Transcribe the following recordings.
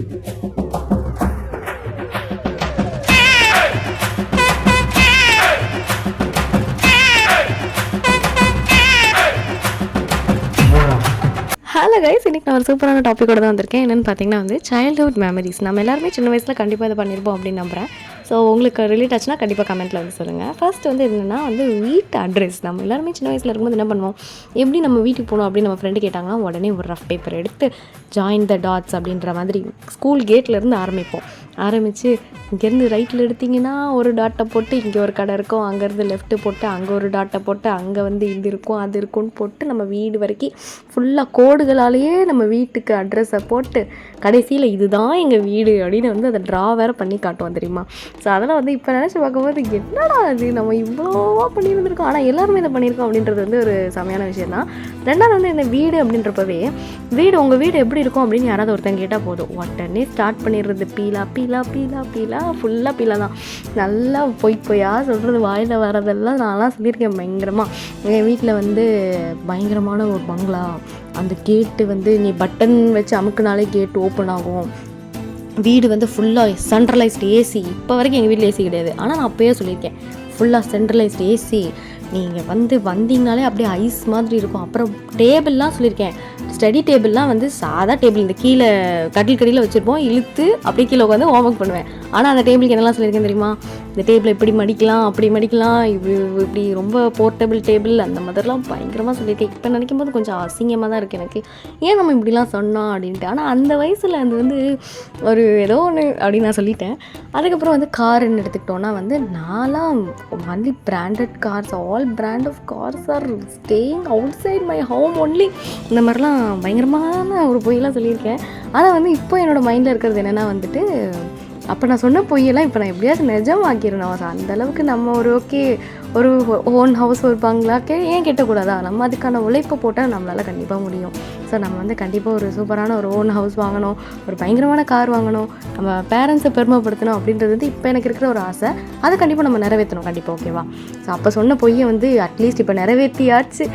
Hello guys, இன்றைக்கி நான் ஒரு சூப்பரான டாப்பிக்கோட தான் வந்திருக்கேன். என்னென்னு பார்த்தீங்கன்னா வந்து சைல்ட்ஹுட் மெமரிஸ். நம்ம எல்லாருமே சின்ன வயசில் கண்டிப்பாக இதை பண்ணியிருப்போம் அப்படின்னு நம்புகிறேன். ஸோ உங்களுக்கு ரிலேட் ஆச்சுன்னா கண்டிப்பாக கமெண்ட்டில் வந்து சொல்லுங்கள். ஃபர்ஸ்ட் வந்து என்னென்னா வந்து வீட்டு அட்ரஸ். நம்ம எல்லாருமே சின்ன வயசில் இருக்கும்போது என்ன பண்ணுவோம், எப்படி நம்ம வீட்டுக்கு போகணும் அப்படின்னு நம்ம ஃப்ரெண்டு கேட்டாங்கன்னா உடனே ஒரு ரஃப் பேப்பர் எடுத்து ஜாயின் த டாட்ஸ் அப்படின்ற மாதிரி ஸ்கூல் கேட்லேருந்து ஆரம்பித்து இங்கேருந்து ரைட்டில் எடுத்திங்கன்னா ஒரு டாட்டை போட்டு இங்கே ஒரு கடை இருக்கும், அங்கேருந்து லெஃப்ட்டு போட்டு அங்கே ஒரு டாட்டை போட்டு அங்கே வந்து இது இருக்கும் அது இருக்கும்னு போட்டு நம்ம வீடு வரைக்கும் ஃபுல்லாக கோடுகளாலேயே நம்ம வீட்டுக்கு அட்ரஸை போட்டு கடைசியில் இதுதான் எங்கள் வீடு அப்படின்னு வந்து அதை ட்ரா வேறு பண்ணி காட்டுவோம் தெரியுமா. ஸோ அதெல்லாம் வந்து இப்போ நினச்சி பார்க்கும்போது என்னடா அது நம்ம இவ்வளோவா பண்ணியிருந்துருக்கோம், ஆனால் எல்லாருமே இதை பண்ணியிருக்கோம் அப்படின்றது வந்து ஒரு செமையான விஷயம் தான். ரெண்டாவது வந்து இந்த வீடு அப்படின்றப்பவே உங்கள் வீடு எப்படி இருக்கும் அப்படின்னு யாராவது ஒருத்தங்க கேட்டால் போதும் உடனே ஸ்டார்ட் பண்ணிடுறது பீலா பீலா பீலா பீலா ஃபுல்லாக பீலா தான். நல்லா பொய்யா சொல்கிறது, வாயில் வரதெல்லாம் நான்லாம் சொல்லியிருக்கேன் பயங்கரமாக. என் வீட்டில் வந்து பயங்கரமான ஒரு பங்களா, அந்த கேட்டு வந்து நீ பட்டன் வச்சு அமுக்குனாலே கேட் ஓப்பன் ஆகும், வீடு வந்து ஃபுல்லாக சென்ட்ரலைஸ்டு ஏசி. இப்போ வரைக்கும் எங்கள் வீட்டில் ஏசி கிடையாது, ஆனால் நான் அப்போயே சொல்லியிருக்கேன் ஃபுல்லாக சென்ட்ரலைஸ்டு ஏசி. நீங்கள் வந்தீங்கனாலே அப்படியே ஐஸ் மாதிரி இருக்கும். அப்புறம் டேபிள்லாம் சொல்லியிருக்கேன், ஸ்டடி டேபிள்லாம் வந்து சாதா டேபிள் இந்த கீழே கட்டில் வச்சுருப்போம், இழுத்து அப்படியே கீழே உட்காந்து ஹோம் ஒர்க் பண்ணுவேன். ஆனால் அந்த டேபிளுக்கு என்னெல்லாம் சொல்லியிருக்கேன் தெரியுமா, இந்த டேபிள் எப்படி மடிக்கலாம் அப்படி மடிக்கலாம், இப்படி ரொம்ப போர்ட்டபிள் டேபிள் அந்த மாதிரிலாம் பயங்கரமாக சொல்லியிருக்கேன். இப்போ நினைக்கும் போது கொஞ்சம் அசிங்கமாக தான் இருக்குது எனக்கு, ஏன் நம்ம இப்படிலாம் சொன்னோம் அப்படின்ட்டு. ஆனால் அந்த வயசில் அது வந்து ஒரு ஏதோ ஒன்று அப்படின்னு நான் சொல்லிட்டேன். அதுக்கப்புறம் வந்து காருன்னு எடுத்துக்கிட்டோன்னா வந்து நான்லாம் only branded cars, all brand of cars are staying outside my home only, இந்த மாதிரிலாம் பயங்கரமான ஒரு பொய்யெல்லாம் சொல்லியிருக்கேன். ஆனால் வந்து இப்போ என்னோடய மைண்டில் இருக்கிறது என்னென்னா வந்துட்டு அப்போ நான் சொன்ன பொய்யெல்லாம் இப்போ நான் எப்படியாச்சும் நிஜமாக்கிடணும். ஸோ அந்தளவுக்கு நம்ம ஒரு ஒரு ஓன் ஹவுஸ் ஒரு பங்களாக்கே ஏன் கெட்டக்கூடாதா, நம்ம அதுக்கான உழைப்பை போட்டால் நம்மளால் கண்டிப்பாக முடியும். ஸோ நம்ம வந்து கண்டிப்பாக ஒரு சூப்பரான ஒரு ஓன் ஹவுஸ் வாங்கணும், ஒரு பயங்கரமான கார் வாங்கணும், நம்ம பேரண்ட்ஸை பெருமைப்படுத்தணும் அப்படின்றது வந்து இப்போ எனக்கு இருக்கிற ஒரு ஆசை. அதை கண்டிப்பாக நம்ம நிறைவேற்றணும் கண்டிப்பாக, ஓகேவா. ஸோ அப்போ சொன்ன பொய்யை வந்து அட்லீஸ்ட் இப்போ நிறைவேற்றியாச்சு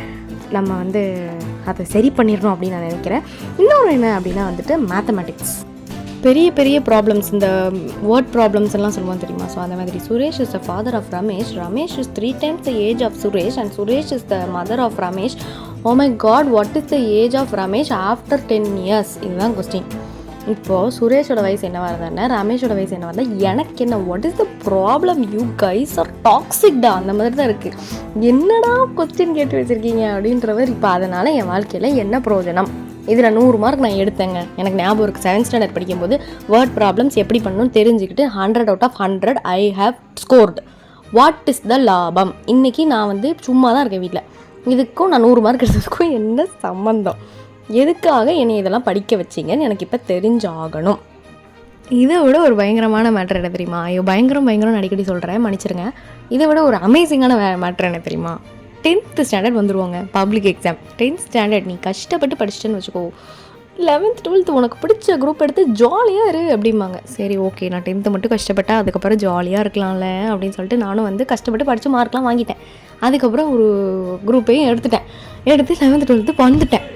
நம்ம வந்து அதை சரி பண்ணிடணும் அப்படின்னு நான் நினைக்கிறேன். இன்னொன்று என்ன அப்படின்னா வந்துட்டு மேத்தமெட்டிக்ஸ். பெரிய ப்ராப்ளம்ஸ், இந்த வேர்ட் ப்ராப்ளம்ஸ் எல்லாம் சொல்லுவோம் தெரியுமா. ஸோ அந்த மாதிரி Suresh is the father of Ramesh, Ramesh is 3 times the age of Suresh and Suresh is the mother of Ramesh. Oh my God, what is the age of Ramesh after 10 years? இதுதான் கொஸ்டின். இப்போது சுரேஷோட வயசு என்ன வரதானே, ரமேஷோட வயசு என்ன வரதா, எனக்கு என்ன, what is the problem, you guys are டாக்ஸிக்டா, அந்த மாதிரி தான் இருக்குது. என்னடா கொஸ்டின் கேட்டு வச்சுருக்கீங்க அப்படின்றவர். இப்போ அதனால் என் வாழ்க்கையில் என்ன பிரயோஜனம்? இதில் 100 மார்க் நான் எடுத்தேங்க. எனக்கு ஞாபகம் இருக்குது, 7th standard படிக்கும்போது வேர்ட் ப்ராப்ளம்ஸ் எப்படி பண்ணணும்னு தெரிஞ்சுக்கிட்டு 100 out of 100 I have scored. What is த லாபம்? இன்றைக்கி நான் வந்து சும்மா தான் இருக்கேன் வீட்டில். இதுக்கும் நான் 100 மார்க் எடுத்ததுக்கும் என்ன சம்மந்தம்? எதுக்காக என்னை இதெல்லாம் படிக்க வச்சிங்கன்னு எனக்கு இப்போ தெரிஞ்சாகணும். இதை விட ஒரு பயங்கரமான மேட்ரு என்ன தெரியுமா? ஐயோ பயங்கரம் அடிக்கடி சொல்கிறேன், மன்னிச்சிருங்க. இதை விட ஒரு அமேசிங்கான மேட்ரு என்ன தெரியுமா? 10th standard வந்துடுவாங்க, பப்ளிக் எக்ஸாம். 10th standard நீ கஷ்டப்பட்டு படிச்சிட்டேன்னு வச்சுக்கோ, 11th 12th உனக்கு பிடிச்ச குரூப் எடுத்து ஜாலியாக இரு அப்படிம்பாங்க. சரி ஓகே, நான் 10th மட்டும் கஷ்டப்பட்டா அதுக்கப்புறம் ஜாலியாக இருக்கலாம்ல அப்படின்னு சொல்லிட்டு நானும் வந்து கஷ்டப்பட்டு படித்து மார்க்லாம் வாங்கிட்டேன். அதுக்கப்புறம் ஒரு குரூப்பையும் எடுத்து 11th 12th வந்துட்டேன்.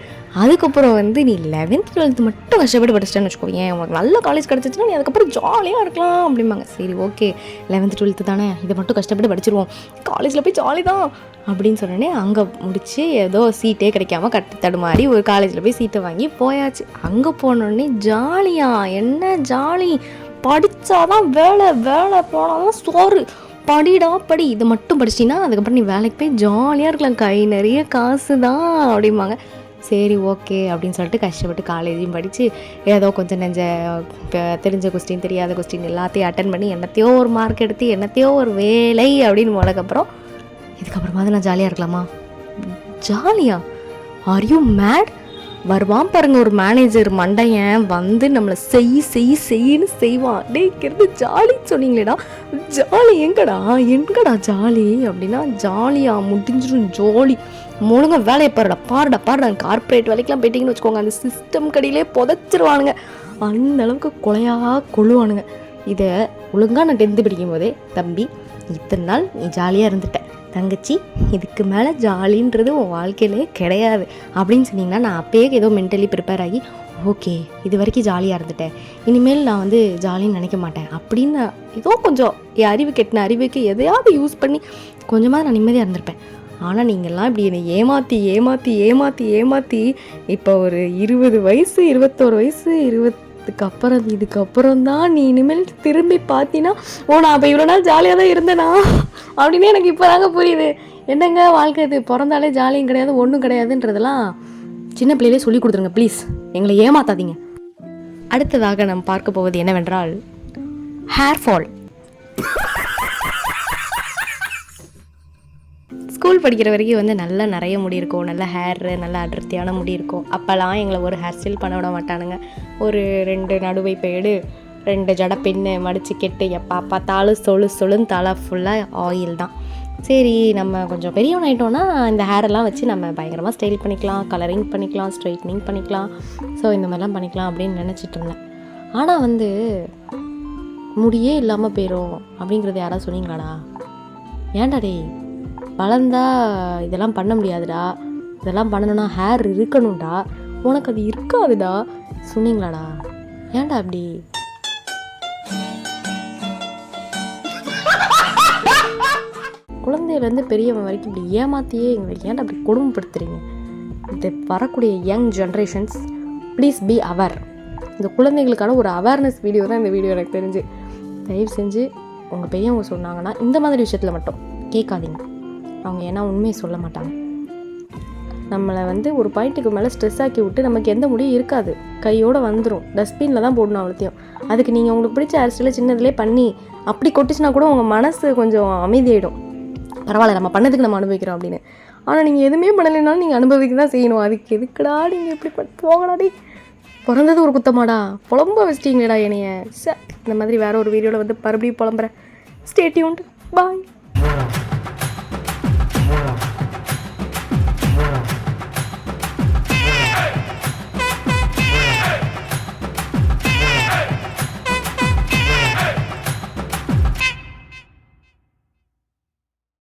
அதுக்கப்புறம் வந்து நீ 11th 12th மட்டும் கஷ்டப்பட்டு படிச்சிட்டேன்னு வச்சுக்கோ, ஏன் உனக்கு நல்ல காலேஜ் கிடச்சிச்சுன்னா நீ அதுக்கப்புறம் ஜாலியாக இருக்கலாம் அப்படிம்பாங்க. சரி ஓகே, 11th 12th தானே, இதை மட்டும் கஷ்டப்பட்டு படிச்சிருவோம், காலேஜில் போய் ஜாலி தான் அப்படின்னு சொன்னோடனே அங்கே முடித்து ஏதோ சீட்டே கிடைக்காம தடுமாறி ஒரு காலேஜில் போய் சீட்டை வாங்கி போயாச்சு. அங்கே போனோடனே என்ன ஜாலி, படித்தாதான் வேலை போனாதான் சோறு, படி இதை மட்டும் படிச்சிட்டின்னா அதுக்கப்புறம் நீ வேலைக்கு போய் ஜாலியாக இருக்கலாம், கை நிறைய காசு தான் அப்படிம்பாங்க. சரி ஓகே அப்படின்னு சொல்லிட்டு கஷ்டப்பட்டு காலேஜையும் படித்து ஏதோ கொஞ்சம் தெரிஞ்ச கொஸ்டின் தெரியாத கொஸ்டின் எல்லாத்தையும் அட்டன் பண்ணி என்னத்தையோ ஒரு மார்க் எடுத்து என்னத்தையோ ஒரு வேலை அப்படின்னு போனதுக்கப்புறம் இதுக்கப்புறமா தான் நான் ஜாலியாக இருக்கலாமா? ஜாலியா? Are you mad? வருவான் பாருங்க ஒரு மேனேஜர் மண்டையன் வந்து நம்மளை செய்யின்னு செய்வான். டேக்கிறது ஜாலின்னு சொன்னீங்களேடா, ஜாலி எங்கடா ஜாலி அப்படின்னா ஜாலியா முடிஞ்சிடும் ஜாலி. முழுங்க வேலையை பாருடா கார்பரேட் வேலைக்கெலாம் போயிட்டீங்கன்னு வச்சுக்கோங்க, அந்த சிஸ்டம் கடையிலே புதைச்சிருவானுங்க, அந்த அளவுக்கு கொலையாக கொள்ளுவானுங்க. இதை ஒழுங்காக நான் 10th படிக்கும் போதே, தம்பி இத்தனை நாள் நீ ஜாலியாக இருந்துட்ட, தங்கச்சி இதுக்கு மேலே ஜாலின்றது உன் வாழ்க்கையிலே கிடையாது அப்படின்னு சொன்னீங்கன்னா நான் அப்பயே ஏதோ மென்டலி ப்ரிப்பேர் ஆகி ஓகே இது வரைக்கும் ஜாலியாக இருந்துட்டேன், இனிமேல் நான் வந்து ஜாலின்னு நினைக்க மாட்டேன் அப்படின்னு ஏதோ கொஞ்சம் என் அறிவு கெட்டின அறிவுக்கு எதையாவது யூஸ் பண்ணி கொஞ்சமாக நான் நிம்மதியாக இருந்திருப்பேன். ஆனால் நீங்கள்லாம் இப்படி என்னை ஏமாற்றி ஏமாற்றி ஏமாற்றி ஏமாற்றி இப்போ ஒரு 20 வயசு 21 வயசு 20க்கு அப்புறம் இதுக்கப்புறம் தான் நீ இனிமேல் திரும்பி பார்த்தீங்கன்னா நான் அப்போ இவ்வளோ நாள் ஜாலியாக தான் இருந்தேனா அப்படின்னு எனக்கு இப்போ தாங்க புரியுது. என்னங்க வாழ்க்கை இது, பிறந்தாலே ஜாலியும் கிடையாது ஒன்றும் கிடையாதுன்றதெல்லாம் சின்ன பிள்ளையிலே சொல்லி கொடுத்துருங்க ப்ளீஸ், எங்களை ஏமாத்தாதீங்க. அடுத்ததாக நாம் பார்க்க போவது என்னவென்றால் ஹேர் ஃபால். ஸ்கூல் படிக்கிற வரைக்கும் வந்து நல்லா நிறைய முடி இருக்கும், நல்ல ஹேரு, நல்ல அடர்த்தியான முடி இருக்கும். அப்போல்லாம் எங்களை ஒரு ஹேர் ஸ்டைல் பண்ண விட மாட்டானுங்க. ஒரு 2 நடுவை பேடு 2 ஜடை பின்னு மடித்து கெட்டு எப்போ பார்த்தாலும் சொலுன்னு தலை ஃபுல்லாக ஆயில் தான். சரி நம்ம கொஞ்சம் பெரியவன் ஆகிட்டோன்னா இந்த ஹேரெல்லாம் வச்சு நம்ம பயங்கரமாக ஸ்டைல் பண்ணிக்கலாம், கலரிங் பண்ணிக்கலாம், ஸ்ட்ரைட்னிங் பண்ணிக்கலாம், ஸோ இந்த மாதிரிலாம் பண்ணிக்கலாம் அப்படின்னு நினச்சிட்டு இருந்தேன். ஆனால் வந்து முடியே இல்லாமல் போயிடும் அப்படிங்கிறது யாராவது சொன்னீங்களாடா? ஏன்டா டேய், வளர்ந்தா இதெல்லாம் பண்ண முடியாதுடா, இதெல்லாம் பண்ணணும்னா ஹேர் இருக்கணும்டா, உனக்கு அது இருக்காதுடா சொன்னீங்களாடா? ஏன்டா அப்படி? குழந்தையிலேருந்து பெரியவன் வரைக்கும் இப்படி ஏமாற்றியே எங்களுக்கு ஏன்டா அப்படி கொடுமைப்படுத்துறீங்க? இந்த வரக்கூடிய யங் ஜென்ரேஷன்ஸ் ப்ளீஸ் பி அவர். இந்த குழந்தைகளுக்கான ஒரு அவேர்னஸ் வீடியோ தான் இந்த வீடியோ எனக்கு தெரிஞ்சு. தயவு செஞ்சு உங்கள் பெரியவங்க சொன்னாங்கன்னா இந்த மாதிரி விஷயத்தில் மட்டும் கேட்காதீங்க. அவங்க ஏன்னா உண்மையை சொல்ல மாட்டாங்க. நம்மளை வந்து ஒரு பாயிண்ட்டுக்கு மேலே ஸ்ட்ரெஸ் ஆக்கி விட்டு நமக்கு எந்த முடியும் இருக்காது, கையோடு வந்துடும், டஸ்ட்பினில் தான் போடணும் அவ்வளோத்தையும். அதுக்கு நீங்கள் உங்களுக்கு பிடிச்ச ஹேர் ஸ்டைலை சின்னதுலேயே பண்ணி அப்படி கொட்டிச்சுனா கூட உங்கள் மனசு கொஞ்சம் அமைதியாயிடும். பரவாயில்ல நம்ம பண்ணதுக்கு நம்ம அனுபவிக்கிறோம் அப்படின்னு. ஆனால் நீங்கள் எதுவுமே பண்ணலைனாலும் நீங்கள் அனுபவிக்க தான் செய்யணும். அதுக்கு எதுக்குடா நீங்கள் எப்படி போகலாடி? பிறந்தது ஒரு குத்தமாடா, புலம்ப வச்சிட்டிங்களேடா என்னைய. இந்த மாதிரி வேறு ஒரு வீடியோவில் வந்து மறுபடியும் புலம்புறேன். ஸ்டே டியூன்ட், பாய்.